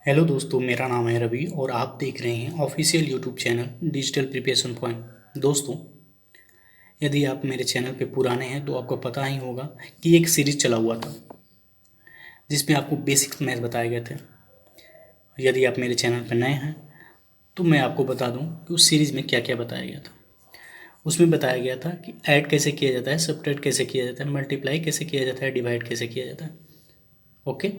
Hello दोस्तों, मेरा नाम है रवि और आप देख रहे हैं official YouTube channel digital preparation point. दोस्तों, यदि आप मेरे चैनल पे पुराने हैं तो आपको पता ही होगा कि एक सीरीज चला हुआ था जिसमें आपको बेसिक्स मैथ बताए गए थे। यदि आप मेरे चैनल पर नए हैं तो मैं आपको बता दूं कि उस सीरीज़ में क्या क्या बताया गया था। उसमें बताया गया था कि ऐड कैसे किया जाता है, सब्ट्रैक्ट कैसे किया जाता है, मल्टीप्लाई कैसे किया जाता है, डिवाइड कैसे किया जाता है। ओके,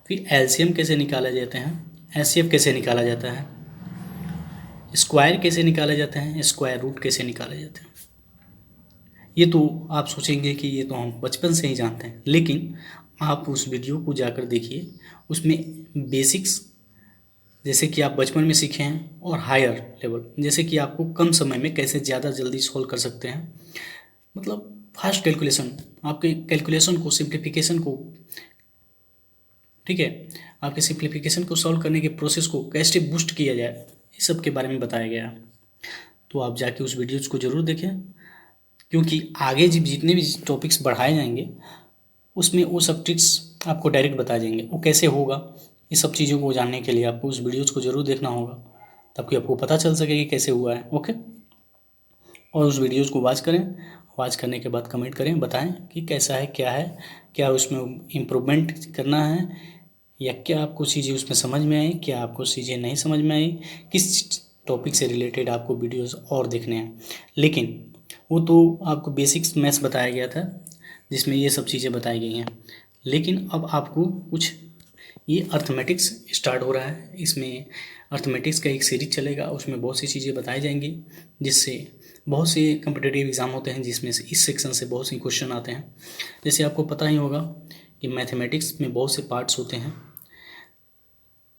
फिर एलसीएम कैसे निकाला जाते हैं, एचसीएफ कैसे निकाला जाता है, स्क्वायर कैसे निकाला जाता है, स्क्वायर रूट कैसे निकाले जाते हैं। ये तो आप सोचेंगे कि ये तो हम बचपन से ही जानते हैं, लेकिन आप उस वीडियो को जाकर देखिए। उसमें बेसिक्स जैसे कि आप बचपन में सीखे हैं और हायर लेवल जैसे कि आपको कम समय में कैसे ज़्यादा जल्दी सॉल्व कर सकते हैं, मतलब फास्ट कैलकुलेशन, आपके कैलकुलेशन को, सिंप्लीफिकेशन को, ठीक है, आपके सिंप्लीफिकेशन को सॉल्व करने के प्रोसेस को कैसे बूस्ट किया जाए, इस सब के बारे में बताया गया है। तो आप जाके उस वीडियोज़ को ज़रूर देखें, क्योंकि आगे जब जितने भी टॉपिक्स बढ़ाए जाएंगे उसमें वो सब ट्रिक्स आपको डायरेक्ट बताए जाएंगे। वो कैसे होगा, ये सब चीज़ों को जानने के लिए आपको उस वीडियोज़ को ज़रूर देखना होगा, ताकि आपको पता चल सके कि कैसे हुआ है। ओके, और उस वीडियोज़ को वॉच करें। वॉच करने के बाद कमेंट करें, बताएं कि कैसा है, क्या उसमें इम्प्रूवमेंट करना है, या क्या आपको चीज़ें उसमें समझ में आई, क्या आपको चीज़ें नहीं समझ में आई, किस टॉपिक से रिलेटेड आपको वीडियोस और देखने हैं। लेकिन वो तो आपको बेसिक्स मैथ्स बताया गया था जिसमें ये सब चीज़ें बताई गई हैं, लेकिन अब आपको कुछ ये अर्थमेटिक्स स्टार्ट हो रहा है। इसमें अर्थमेटिक्स का एक सीरीज चलेगा, उसमें बहुत सी चीज़ें बताई जाएंगी, जिससे बहुत से कम्पिटिटिव एग्ज़ाम होते हैं जिसमें से इस सेक्शन से बहुत से क्वेश्चन आते हैं। जैसे आपको पता ही होगा कि मैथमेटिक्स में बहुत से पार्ट्स होते हैं।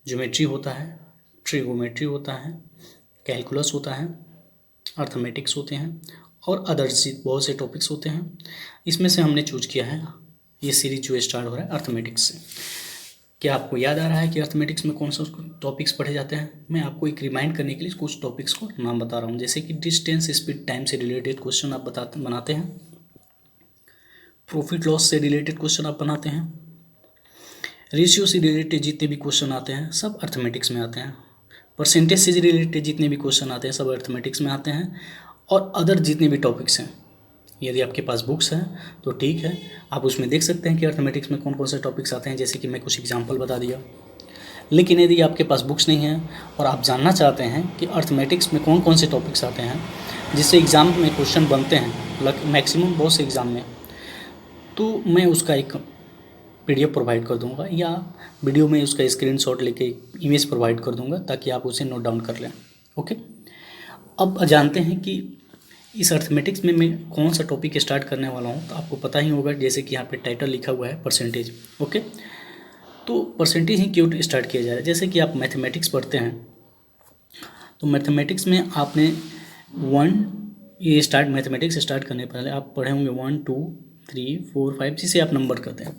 ज्योमेट्री होता है, ट्रिगोमेट्री होता है, कैलकुलस होता है, अर्थमेटिक्स होते हैं और अदर्स बहुत से टॉपिक्स होते हैं। इसमें से हमने चूज किया है ये सीरीज जो स्टार्ट हो रहा है अर्थमेटिक्स से। क्या आपको याद आ रहा है कि अर्थमेटिक्स में कौन सा टॉपिक्स पढ़े जाते हैं? मैं आपको एक रिमाइंड करने के लिए कुछ टॉपिक्स को नाम बता रहा हूँ। जैसे कि डिस्टेंस, स्पीड, टाइम से रिलेटेड क्वेश्चन आप बनाते हैं, प्रॉफिट लॉस से रिलेटेड क्वेश्चन आप बनाते हैं, रेशियो से रिलेटेड जितने भी क्वेश्चन आते हैं सब अर्थमेटिक्स में आते हैं, परसेंटेज से रिलेटेड जितने भी क्वेश्चन आते हैं सब अर्थमेटिक्स में आते हैं, और अदर जितने भी टॉपिक्स हैं। यदि आपके पास बुक्स हैं तो ठीक है, आप उसमें देख सकते हैं कि अर्थमेटिक्स में कौन कौन से टॉपिक्स आते हैं, जैसे कि मैं कुछ एग्जांपल बता दिया। लेकिन यदि आपके पास बुक्स नहीं हैं और आप जानना चाहते हैं कि अर्थमेटिक्स में कौन कौन से टॉपिक्स आते हैं जिससे एग्ज़ाम में क्वेश्चन बनते हैं मैक्सिमम बहुत से एग्ज़ाम में, तो मैं उसका एक पीडीएफ प्रोवाइड कर दूंगा, या वीडियो में उसका स्क्रीनशॉट लेके इमेज प्रोवाइड कर दूंगा ताकि आप उसे नोट डाउन कर लें। ओके, अब जानते हैं कि इस अर्थमेटिक्स में मैं कौन सा टॉपिक स्टार्ट करने वाला हूँ। तो आपको पता ही होगा, जैसे कि यहाँ पे टाइटल लिखा हुआ है परसेंटेज। ओके, तो परसेंटेज ही क्यों स्टार्ट किया जा रहा है? जैसे कि आप मैथमेटिक्स पढ़ते हैं तो मैथमेटिक्स में आपने मैथमेटिक्स स्टार्ट करने पहले आप पढ़े होंगे 1 2 3 4 5, जिसे आप नंबर करते हैं।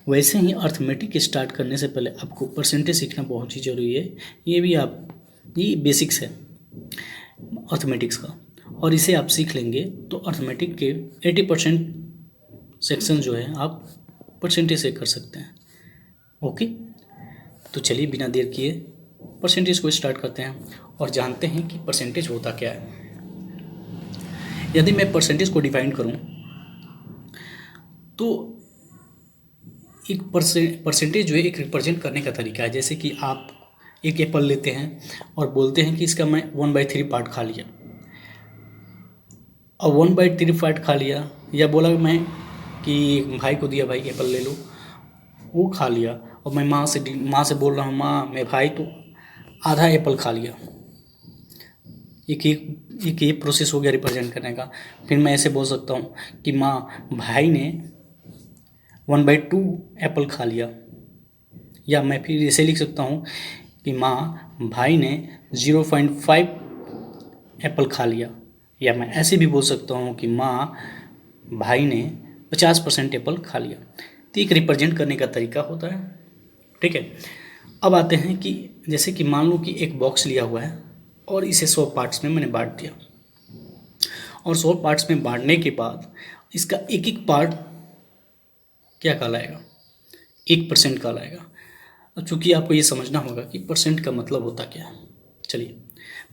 वैसे ही अर्थमेटिक स्टार्ट करने से पहले आपको परसेंटेज सीखना बहुत ही ज़रूरी है। ये बेसिक्स है अर्थमेटिक्स का, और इसे आप सीख लेंगे तो अर्थमेटिक के 80% सेक्शन जो है आप परसेंटेज से कर सकते हैं। ओके, तो चलिए बिना देर किए परसेंटेज को स्टार्ट करते हैं और जानते हैं कि परसेंटेज होता क्या है। यदि मैं परसेंटेज को डिफाइन करूं तो एक परसेंटेज जो है एक रिप्रेजेंट करने का तरीका है। जैसे कि आप एक एप्पल लेते हैं और बोलते हैं कि इसका मैं 1/3 पार्ट खा लिया, और 1/3 पार्ट खा लिया, या बोला मैं कि भाई को दिया, भाई एप्पल ले लो, वो खा लिया, और मैं माँ से बोल रहा हूँ, माँ मैं भाई तो आधा एप्पल खा लिया। एक ये प्रोसेस हो गया रिप्रेजेंट करने का। फिर मैं ऐसे बोल सकता हूँ कि माँ भाई ने 1/2 एप्पल खा लिया, या मैं फिर ऐसे लिख सकता हूँ कि माँ भाई ने 0.5 एप्पल खा लिया, या मैं ऐसे भी बोल सकता हूँ कि माँ भाई ने 50% एप्पल खा लिया। तो एक रिप्रेजेंट करने का तरीका होता है। ठीक है, अब आते हैं कि जैसे कि मान लो कि एक बॉक्स लिया हुआ है और इसे 100 पार्ट्स में मैंने बांट दिया, और 100 पार्ट्स में बांटने के बाद इसका एक एक पार्ट क्या कहलाएगा, 1% कहलाएगा। अब चूँकि आपको ये समझना होगा कि परसेंट का मतलब होता क्या है, चलिए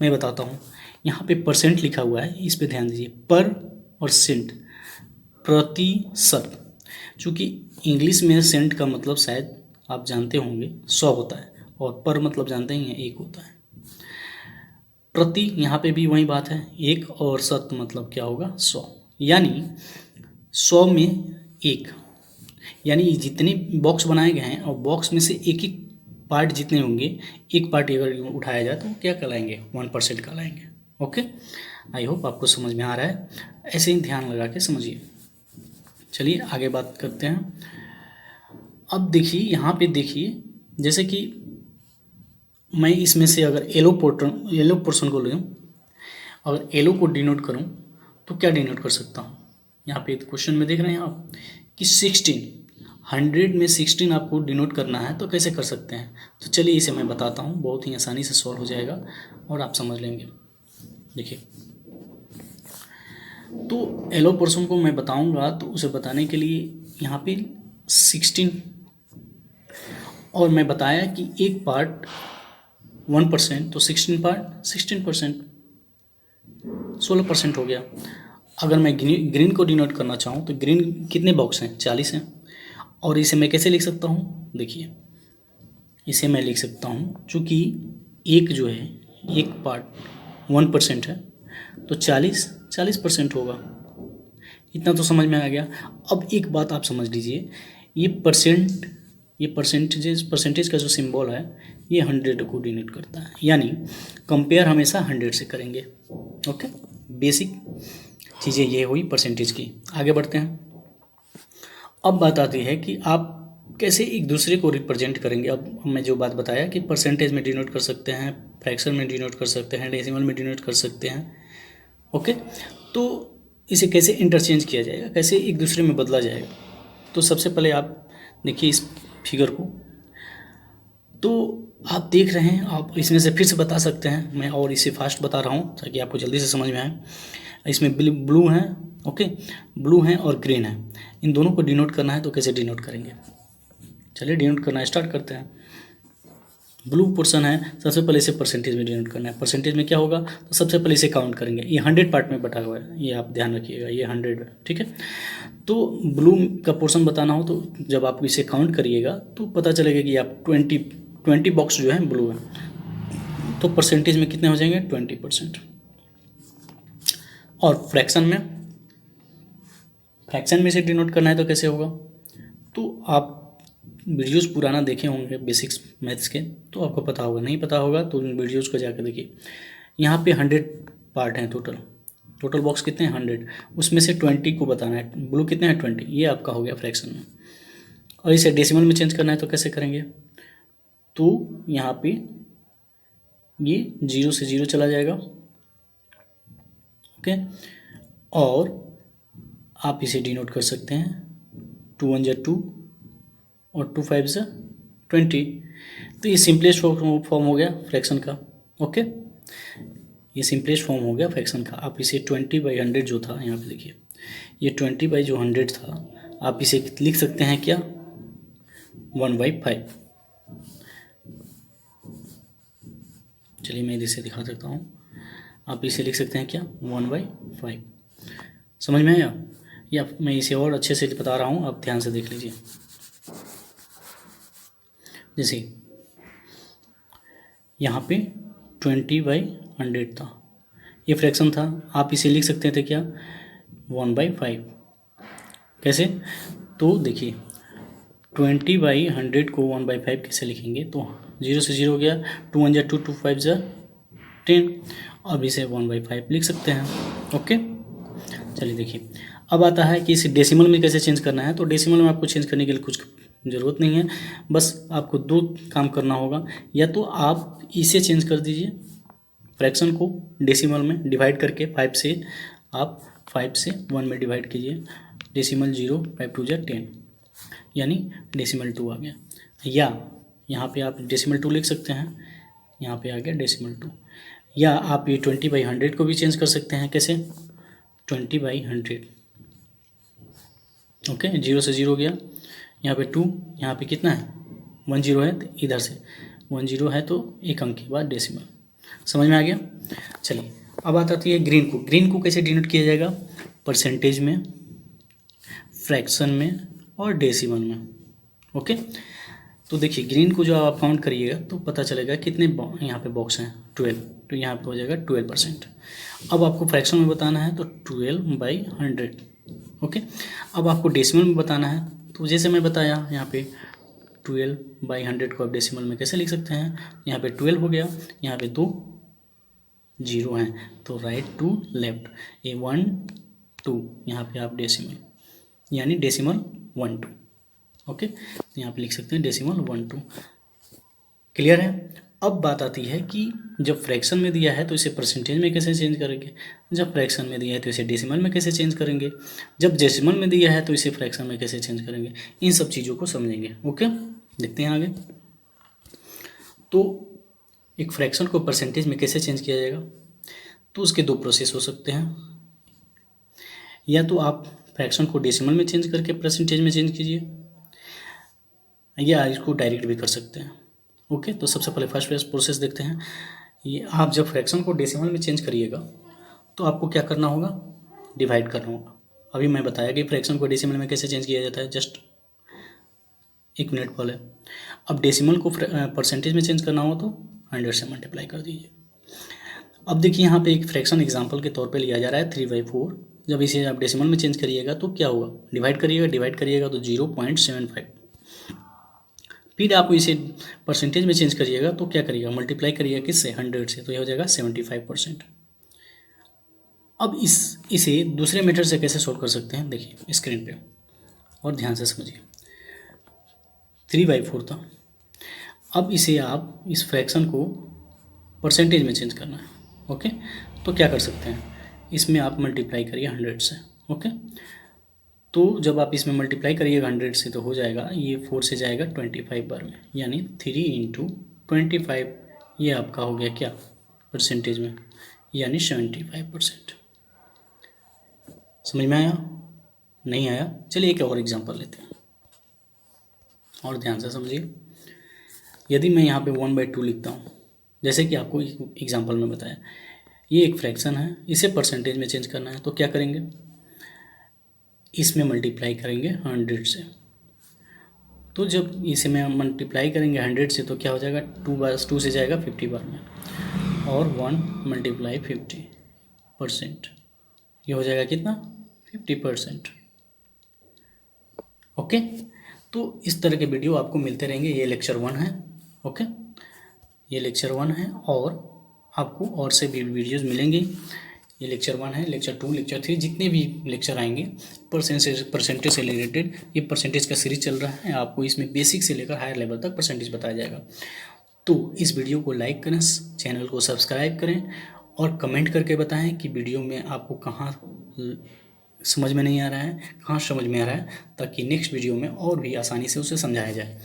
मैं बताता हूँ। यहाँ पे परसेंट लिखा हुआ है, इस पे ध्यान दीजिए, पर और सेंट, प्रतिशत। चूँकि इंग्लिश में सेंट का मतलब शायद आप जानते होंगे 100 होता है, और पर मतलब जानते ही हैं 1 होता है। प्रति यहाँ पे भी वही बात है, 1, और शत मतलब क्या होगा 100, यानी 100 में 1, यानी जितने बॉक्स बनाए गए हैं और बॉक्स में से एक एक पार्ट जितने होंगे, एक पार्ट अगर उठाया जाए तो क्या कहलाएंगे, 1% कहलाएंगे। ओके, आई होप आपको समझ में आ रहा है, ऐसे ही ध्यान लगा के समझिए। चलिए आगे बात करते हैं। अब देखिए यहाँ पे देखिए, जैसे कि मैं इसमें से अगर येलो पोर्शन को लूँ, अगर येलो को डिनोट करूँ तो क्या डिनोट कर सकता हूँ। यहाँ पे क्वेश्चन में देख रहे हैं आप कि 100 में 16 आपको डिनोट करना है, तो कैसे कर सकते हैं। तो चलिए इसे मैं बताता हूँ, बहुत ही आसानी से सॉल्व हो जाएगा और आप समझ लेंगे। देखिए, तो येलो पोर्शन को मैं बताऊँगा, तो उसे बताने के लिए यहाँ पे 16, और मैं बताया कि एक पार्ट 1%, तो 16 पार्ट 16%, 16% हो गया। अगर मैं ग्रीन को डिनोट करना चाहूँ तो ग्रीन कितने बॉक्स हैं, 40 हैं। और इसे मैं कैसे लिख सकता हूँ, देखिए इसे मैं लिख सकता हूँ, चूँकि एक जो है, एक पार्ट 1% है, तो 40% होगा। इतना तो समझ में आ गया। अब एक बात आप समझ लीजिए, ये परसेंटेज का जो सिंबल है, ये 100 को डिनोट करता है, यानी कंपेयर हमेशा 100 से करेंगे। ओके, बेसिक चीज़ें ये हुई परसेंटेज की। आगे बढ़ते हैं। अब बात आती है कि आप कैसे एक दूसरे को रिप्रेजेंट करेंगे। अब मैं जो बात बताया कि परसेंटेज में डिनोट कर सकते हैं, फ्रैक्शन में डिनोट कर सकते हैं, डेसिमल में डिनोट कर सकते हैं। ओके, तो इसे कैसे इंटरचेंज किया जाएगा, कैसे एक दूसरे में बदला जाएगा। तो सबसे पहले आप देखिए इस फिगर को, तो आप देख रहे हैं, आप इसमें से फिर से बता सकते हैं मैं, और इसे फास्ट बता रहा हूँ ताकि आपको जल्दी से समझ में आए। इसमें ब्लू है, ओके, ब्लू है और ग्रीन है, इन दोनों को डिनोट करना है, तो कैसे डिनोट करेंगे। चलिए डिनोट करना स्टार्ट करते हैं। ब्लू पोर्शन है, सबसे पहले इसे परसेंटेज में डिनोट करना है। परसेंटेज में क्या होगा, तो सबसे पहले इसे काउंट करेंगे। ये 100 पार्ट में बटा हुआ है, ये आप ध्यान रखिएगा, ये 100 है, ठीक है। तो ब्लू का पोर्शन बताना हो तो जब आप इसे काउंट करिएगा तो पता चलेगा कि आप 20 बॉक्स जो है ब्लू है, तो परसेंटेज में कितने हो जाएंगे, 20%। और फ्रैक्शन में इसे डिनोट करना है तो कैसे होगा। तो आप वीडियोस पुराना देखे होंगे बेसिक्स मैथ्स के, तो आपको पता होगा, नहीं पता होगा तो उन वीडियोस को जाकर देखिए। यहाँ पे 100 पार्ट हैं टोटल बॉक्स कितने हैं 100, उसमें से 20 को बताना है, ब्लू कितने हैं 20, ये आपका हो गया फ्रैक्शन में। और इसे डेसिमल में चेंज करना है तो कैसे करेंगे, तो यहाँ पे ये 0 से 0 चला जाएगा, ओके। और आप इसे डिनोट कर सकते हैं, 2 1 2 और 2 5 20। तो ये सिंपलेस्ट फॉर्म हो गया फ्रैक्शन का, ओके। ये सिंपलेस्ट फॉर्म हो गया फ्रैक्शन का। आप इसे 20/100 जो था, यहाँ पे देखिए, ये 20/100 था, आप इसे लिख सकते हैं क्या, 1/5। चलिए मैं इसे दिखा सकता हूँ, आप इसे लिख सकते हैं क्या, 1/5। समझ में आया, या मैं इसे और अच्छे से बता रहा हूँ, आप ध्यान से देख लीजिए। जैसे यहाँ पे 20/100 था, ये फ्रैक्शन था, आप इसे लिख सकते थे क्या, 1/5। कैसे, तो देखिए 20/100 को 1/5 कैसे लिखेंगे, तो 0 से 0 हो गया, 2 1 2 2 5 10। अब इसे 1/5 लिख सकते हैं, ओके। चलिए देखिए, अब आता है कि इसे डेसिमल में कैसे चेंज करना है। तो डेसिमल में आपको चेंज करने के लिए कुछ ज़रूरत नहीं है, बस आपको 2 काम करना होगा। या तो आप इसे चेंज कर दीजिए, फ्रैक्शन को डेसिमल में डिवाइड करके 5 से, आप 5 से 1 में डिवाइड कीजिए, डेसिमल 0, 5 2 10, यानी डेसिमल 2 आ गया। या यहाँ पे आप डेसिमल 2 लिख सकते हैं, यहाँ पे आ गया डेसिमल 2। या आप ये 20/100 को भी चेंज कर सकते हैं, कैसे, 20/100, ओके। 0 से 0 गया, यहाँ पे 2, यहाँ पे कितना है 10 है तो इधर से 10 है तो एक अंक के बाद डेसिमल। समझ में आ गया। चलिए अब बात आती है ग्रीन को। ग्रीन को कैसे डिनोट किया जाएगा? परसेंटेज में, फ्रैक्शन में और डेसिमल में। ओके, तो देखिए ग्रीन को जो आप काउंट करिएगा तो पता चलेगा कितने यहाँ पे बॉक्स हैं, 12, तो यहाँ पे हो जाएगा 12%। अब आपको फ्रैक्शन में बताना है तो 12/100। ओके, अब आपको डेसिमल में बताना है तो जैसे मैं बताया यहाँ पे 12/100 को आप डेसिमल में कैसे लिख सकते हैं? यहाँ पे 12 हो गया, यहाँ पे 2 0 हैं तो राइट टू लेफ्ट, ये 1 2, यहाँ पे आप डेसिमल यानी डेसिमल 1 2। ओके, तो यहाँ पे लिख सकते हैं डेसिमल 1 2। क्लियर है। अब बात आती है कि जब फ्रैक्शन में दिया है तो इसे परसेंटेज में कैसे चेंज करेंगे, जब फ्रैक्शन में दिया है तो इसे डेसिमल में कैसे चेंज करेंगे, जब डेसिमल में दिया है तो इसे फ्रैक्शन में कैसे चेंज करेंगे, इन सब चीज़ों को समझेंगे। ओके, देखते हैं आगे। तो एक फ्रैक्शन को परसेंटेज में कैसे चेंज किया जाएगा, तो उसके दो प्रोसेस हो सकते हैं। या तो आप फ्रैक्शन को डेसिमल में चेंज करके परसेंटेज में चेंज कीजिए, या इसको डायरेक्ट भी कर सकते हैं। ओके, तो सबसे पहले फर्स्ट प्रोसेस देखते हैं। ये आप जब फ्रैक्शन को डेसिमल में चेंज करिएगा तो आपको क्या करना होगा? डिवाइड करना होगा। अभी मैं बताया कि फ्रैक्शन को डेसिमल में कैसे चेंज किया जाता है, जस्ट 1 मिनट पहले। अब डेसिमल को परसेंटेज में चेंज करना हो तो 100 से मल्टीप्लाई कर दीजिए। अब देखिए यहाँ पे एक फ्रैक्शन एग्जांपल के तौर पे लिया जा रहा है 3/4। जब इसे आप डेसिमल में चेंज करिएगा तो क्या होगा? डिवाइड करिएगा तो 0.75। फिर आप इसे परसेंटेज में चेंज करिएगा तो क्या करिएगा? मल्टीप्लाई करिएगा किससे? 100 से, तो यह हो जाएगा 75%। अब इसे दूसरे मेथड से कैसे सोल्व कर सकते हैं, देखिए स्क्रीन पे और ध्यान से समझिए। 3/4 था, अब इसे आप इस फ्रैक्शन को परसेंटेज में चेंज करना है। ओके, तो क्या कर सकते हैं? इसमें आप मल्टीप्लाई करिए 100 से। ओके, तो जब आप इसमें मल्टीप्लाई करिएगा 100 से तो हो जाएगा, ये 4 से जाएगा 25 बार में, यानी 3 × 25, ये आपका हो गया क्या? परसेंटेज में, यानी 75%। समझ में आया? नहीं आया? चलिए एक और एग्जांपल लेते हैं और ध्यान से समझिए। यदि मैं यहाँ पे 1/2 लिखता हूँ, जैसे कि आपको एग्जांपल में बताया, ये एक फ्रैक्शन है, इसे परसेंटेज में चेंज करना है तो क्या करेंगे? इसमें मल्टीप्लाई करेंगे 100 से। तो जब इसे में मल्टीप्लाई करेंगे 100 से तो क्या हो जाएगा? 2 से जाएगा 50 बार में, और 1 × 50%, ये हो जाएगा कितना? 50%। ओके, तो इस तरह के वीडियो आपको मिलते रहेंगे। ये लेक्चर 1 है। ओके, ये लेक्चर 1 है और आपको और से भी वीडियोज़ मिलेंगे। ये लेक्चर 1 है, लेक्चर 2, लेक्चर 3, जितने भी लेक्चर आएंगे परसेंटेज से रिलेटेड, ये परसेंटेज का सीरीज चल रहा है। आपको इसमें बेसिक से लेकर हायर लेवल तक परसेंटेज बताया जाएगा। तो इस वीडियो को लाइक करें, चैनल को सब्सक्राइब करें और कमेंट करके बताएं कि वीडियो में आपको कहाँ समझ में नहीं आ रहा है, कहाँ समझ में आ रहा है, ताकि नेक्स्ट वीडियो में और भी आसानी से उसे समझाया जाए।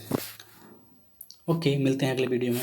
ओके, मिलते हैं अगले वीडियो में।